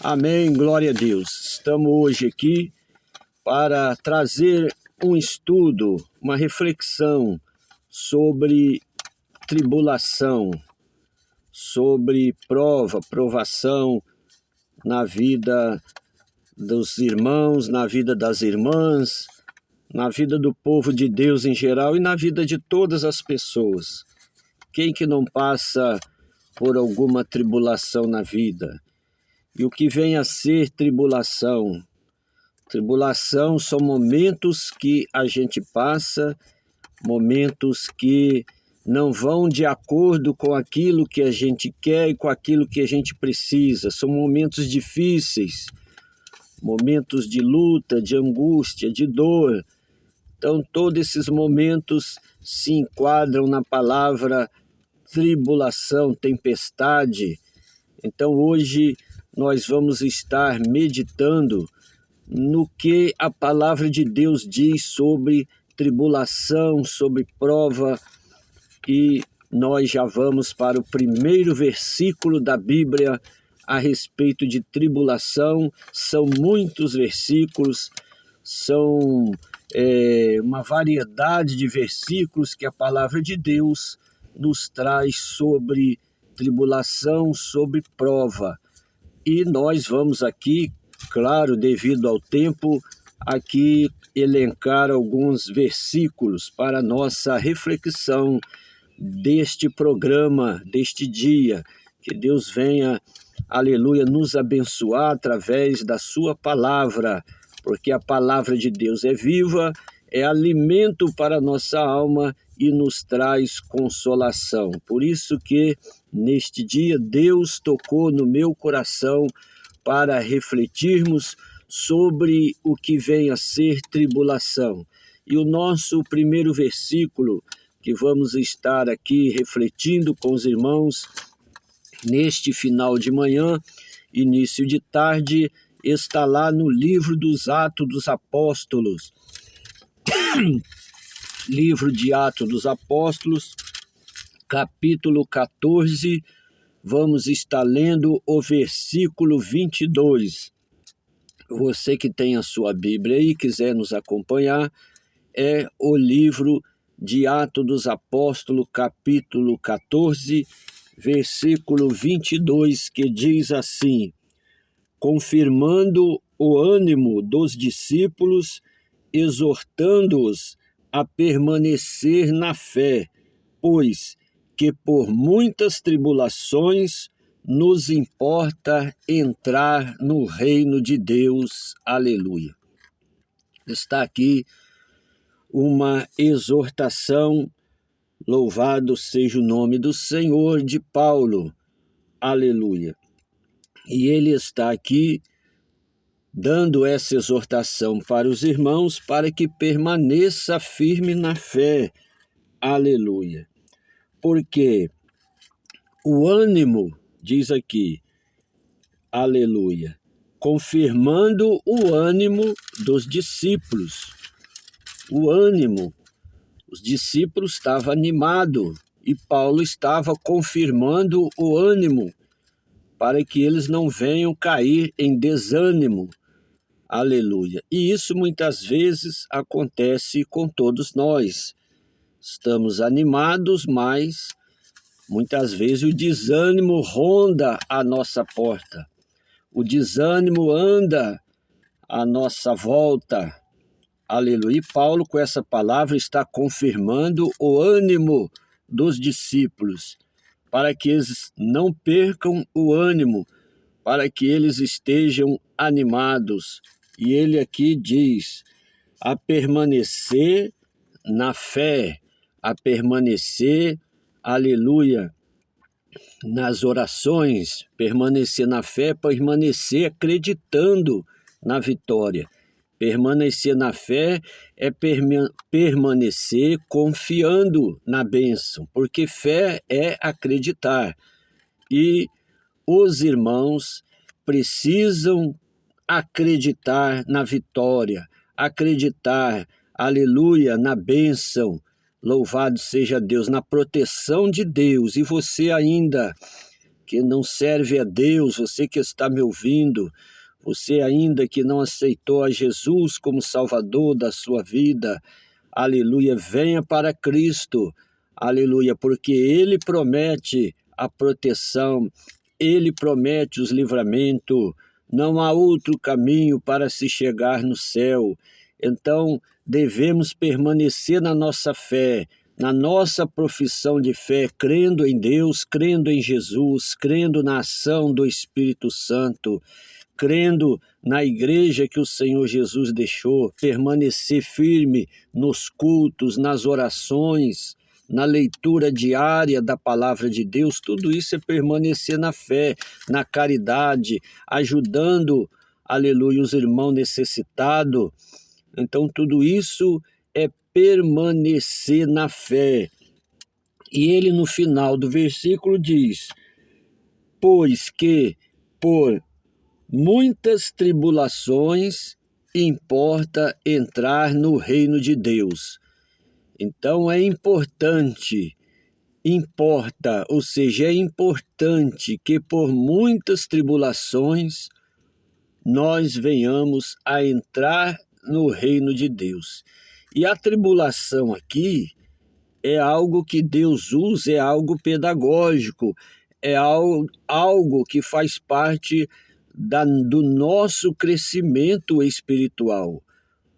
Amém, glória a Deus. Estamos hoje aqui para trazer um estudo, uma reflexão sobre tribulação, sobre provação na vida dos irmãos, na vida das irmãs, na vida do povo de Deus em geral e na vida de todas as pessoas. Quem que não passa por alguma tribulação na vida? E o que vem a ser tribulação? Tribulação são momentos que a gente passa, momentos que não vão de acordo com aquilo que a gente quer e com aquilo que a gente precisa. São momentos difíceis, momentos de luta, de angústia, de dor. Então, todos esses momentos se enquadram na palavra tribulação, tempestade. Então, hoje nós vamos estar meditando no que a palavra de Deus diz sobre tribulação, sobre prova, e nós já vamos para o primeiro versículo da Bíblia a respeito de tribulação. São muitos versículos, são uma variedade de versículos que a palavra de Deus nos traz sobre tribulação, sobre prova. E nós vamos aqui, claro, devido ao tempo, aqui elencar alguns versículos para nossa reflexão deste programa, deste dia. Que Deus venha, aleluia, nos abençoar através da sua palavra, porque a palavra de Deus é viva, é alimento para a nossa alma e nos traz consolação. Por isso que neste dia Deus tocou no meu coração para refletirmos sobre o que vem a ser tribulação. E o nosso primeiro versículo que vamos estar aqui refletindo com os irmãos neste final de manhã, início de tarde, está lá no livro dos Atos dos Apóstolos. Livro de Atos dos Apóstolos, capítulo 14, vamos estar lendo o versículo 22. Você que tem a sua Bíblia e quiser nos acompanhar, é o livro de Atos dos Apóstolos, capítulo 14, versículo 22, que diz assim: confirmando o ânimo dos discípulos, exortando-os a permanecer na fé, pois que por muitas tribulações nos importa entrar no reino de Deus. Aleluia. Está aqui uma exortação, louvado seja o nome do Senhor, de Paulo. Aleluia. E ele está aqui dando essa exortação para os irmãos para que permaneça firme na fé. Aleluia. Porque o ânimo, diz aqui, aleluia, confirmando o ânimo dos discípulos. O ânimo, os discípulos estavam animados e Paulo estava confirmando o ânimo para que eles não venham cair em desânimo. Aleluia. E isso muitas vezes acontece com todos nós. Estamos animados, mas muitas vezes o desânimo ronda a nossa porta. O desânimo anda à nossa volta. Aleluia. E Paulo, com essa palavra, está confirmando o ânimo dos discípulos, para que eles não percam o ânimo, para que eles estejam animados. E ele aqui diz, a permanecer na fé, a permanecer, aleluia, nas orações, permanecer na fé, permanecer acreditando na vitória. Permanecer na fé é permanecer confiando na bênção, porque fé é acreditar. E os irmãos precisam acreditar na vitória, acreditar, aleluia, na bênção, louvado seja Deus, na proteção de Deus. E você ainda que não serve a Deus, você que está me ouvindo, você ainda que não aceitou a Jesus como Salvador da sua vida, aleluia, venha para Cristo, aleluia, porque Ele promete a proteção, Ele promete os livramentos, não há outro caminho para se chegar no céu. Então, devemos permanecer na nossa fé, na nossa profissão de fé, crendo em Deus, crendo em Jesus, crendo na ação do Espírito Santo, crendo na igreja que o Senhor Jesus deixou, permanecer firme nos cultos, nas orações, na leitura diária da palavra de Deus. Tudo isso é permanecer na fé, na caridade, ajudando, aleluia, os irmãos necessitados. Então, tudo isso é permanecer na fé. E ele, no final do versículo, diz: pois que por muitas tribulações importa entrar no reino de Deus. Então é importante, ou seja, é importante que por muitas tribulações nós venhamos a entrar no reino de Deus. E a tribulação aqui é algo que Deus usa, é algo pedagógico, é algo que faz parte do nosso crescimento espiritual,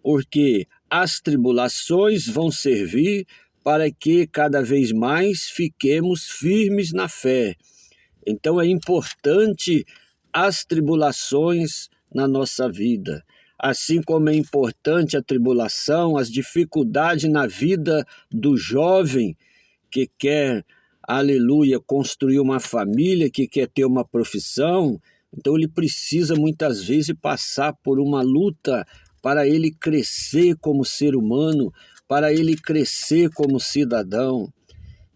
porque as tribulações vão servir para que cada vez mais fiquemos firmes na fé. Então é importante as tribulações na nossa vida, assim como é importante a tribulação, as dificuldades na vida do jovem que quer, aleluia, construir uma família, que quer ter uma profissão. Então ele precisa muitas vezes passar por uma luta para ele crescer como ser humano, para ele crescer como cidadão.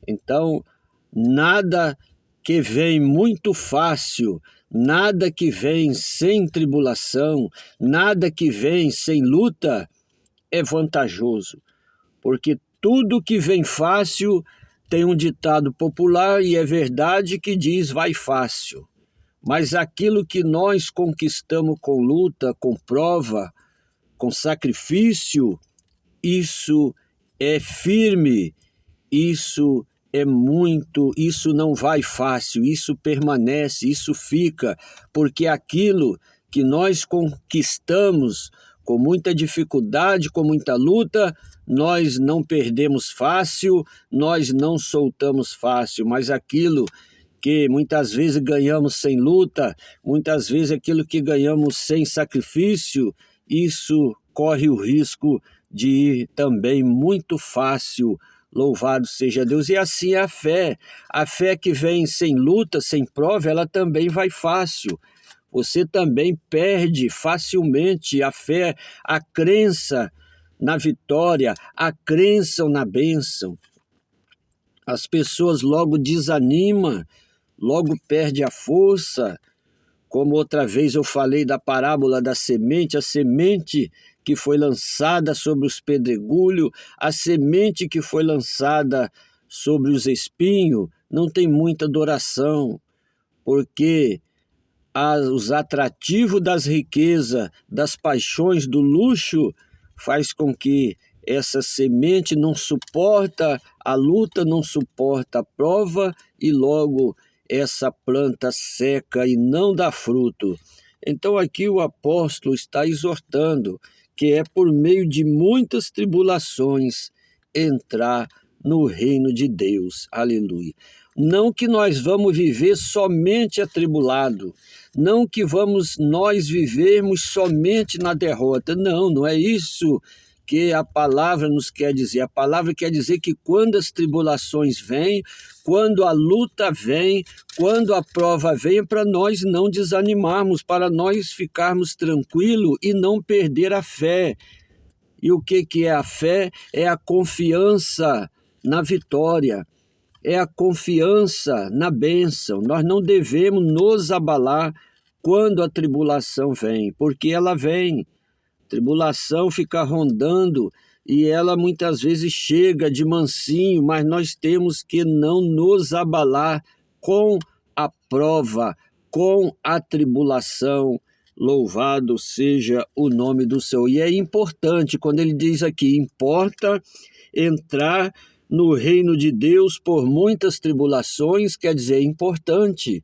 Então, nada que vem muito fácil, nada que vem sem tribulação, nada que vem sem luta é vantajoso, porque tudo que vem fácil tem um ditado popular e é verdade que diz vai fácil. Mas aquilo que nós conquistamos com luta, com prova, com sacrifício, isso é firme, isso é muito, isso não vai fácil, isso permanece, isso fica, porque aquilo que nós conquistamos com muita dificuldade, com muita luta, nós não perdemos fácil, nós não soltamos fácil, mas aquilo que muitas vezes ganhamos sem luta, muitas vezes aquilo que ganhamos sem sacrifício, isso corre o risco de ir também muito fácil. Louvado seja Deus. E assim é a fé. A fé que vem sem luta, sem prova, ela também vai fácil. Você também perde facilmente a fé, a crença na vitória, a crença na bênção. As pessoas logo desanimam, logo perdem a força. Como outra vez eu falei da parábola da semente, a semente que foi lançada sobre os pedregulhos, a semente que foi lançada sobre os espinhos, não tem muita duração, porque os atrativos das riquezas, das paixões, do luxo, faz com que essa semente não suporta a luta, não suporta a prova e logo essa planta seca e não dá fruto. Então aqui o apóstolo está exortando que é por meio de muitas tribulações entrar no reino de Deus. Aleluia. Não que nós vamos viver somente atribulado, não que vamos nós vivermos somente na derrota. Não, não é isso que a palavra nos quer dizer. A palavra quer dizer que quando as tribulações vêm, quando a luta vem, quando a prova vem, para nós não desanimarmos, para nós ficarmos tranquilos e não perder a fé. E o que é a fé? É a confiança na vitória, é a confiança na bênção. Nós não devemos nos abalar quando a tribulação vem, porque ela vem. Tribulação fica rondando e ela muitas vezes chega de mansinho, mas nós temos que não nos abalar com a prova, com a tribulação. Louvado seja o nome do Senhor. E é importante, quando ele diz aqui, importa entrar no reino de Deus por muitas tribulações, quer dizer, é importante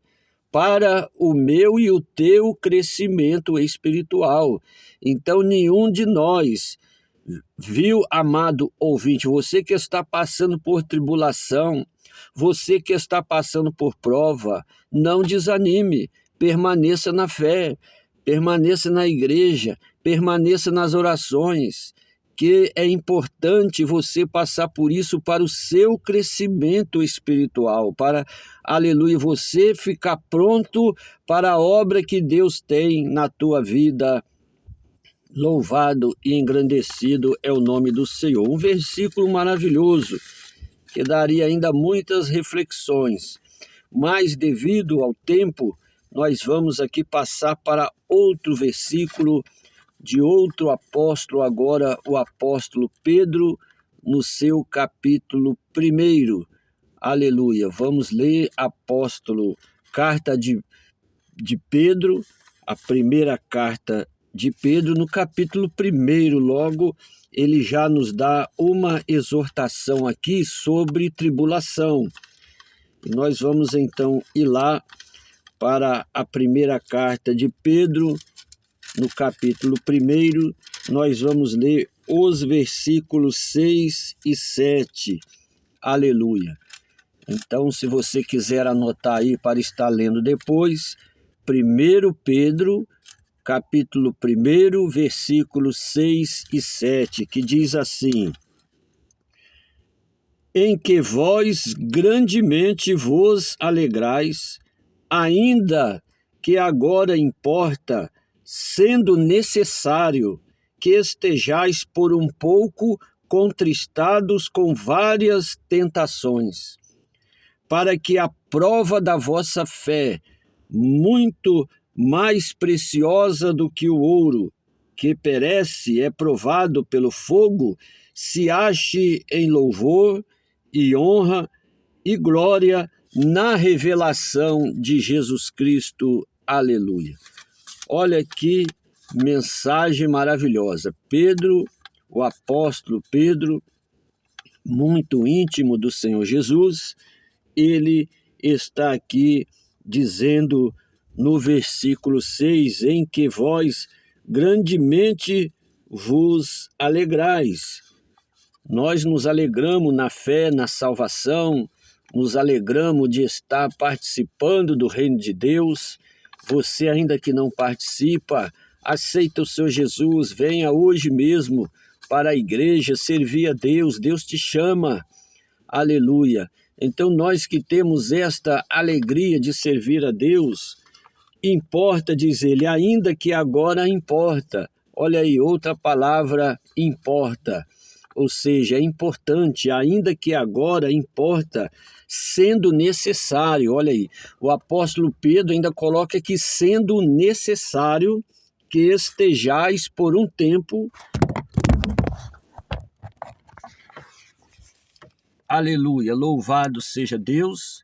para o meu e o teu crescimento espiritual. Então, nenhum de nós, viu, amado ouvinte, você que está passando por tribulação, você que está passando por prova, não desanime, permaneça na fé, permaneça na igreja, permaneça nas orações, que é importante você passar por isso para o seu crescimento espiritual, para, aleluia, você ficar pronto para a obra que Deus tem na tua vida. Louvado e engrandecido é o nome do Senhor. Um versículo maravilhoso, que daria ainda muitas reflexões, mas devido ao tempo, nós vamos aqui passar para outro versículo de outro apóstolo, agora o apóstolo Pedro, no seu capítulo 1. Aleluia. Vamos ler carta de Pedro, a primeira carta de Pedro, no capítulo 1. Logo, ele já nos dá uma exortação aqui sobre tribulação. E nós vamos então ir lá para a primeira carta de Pedro, no capítulo 1, nós vamos ler os versículos 6 e 7. Aleluia. Então, se você quiser anotar aí para estar lendo depois, 1 Pedro, capítulo 1, versículos 6 e 7, que diz assim: em que vós grandemente vos alegrais, ainda que agora importa, sendo necessário que estejais por um pouco contristados com várias tentações, para que a prova da vossa fé, muito mais preciosa do que o ouro, que perece, é provado pelo fogo, se ache em louvor e honra e glória na revelação de Jesus Cristo. Aleluia. Olha que mensagem maravilhosa. Pedro, o apóstolo Pedro, muito íntimo do Senhor Jesus, ele está aqui dizendo no versículo 6, em que vós grandemente vos alegrais. Nós nos alegramos na fé, na salvação, nos alegramos de estar participando do reino de Deus. Você ainda que não participa, aceita o Senhor Jesus, venha hoje mesmo para a igreja servir a Deus, Deus te chama, aleluia. Então nós que temos esta alegria de servir a Deus, importa, diz ele, ainda que agora importa. Olha aí, outra palavra, importa. Ou seja, é importante, ainda que agora importa, sendo necessário. Olha aí, o apóstolo Pedro ainda coloca aqui, sendo necessário que estejais por um tempo, aleluia, louvado seja Deus,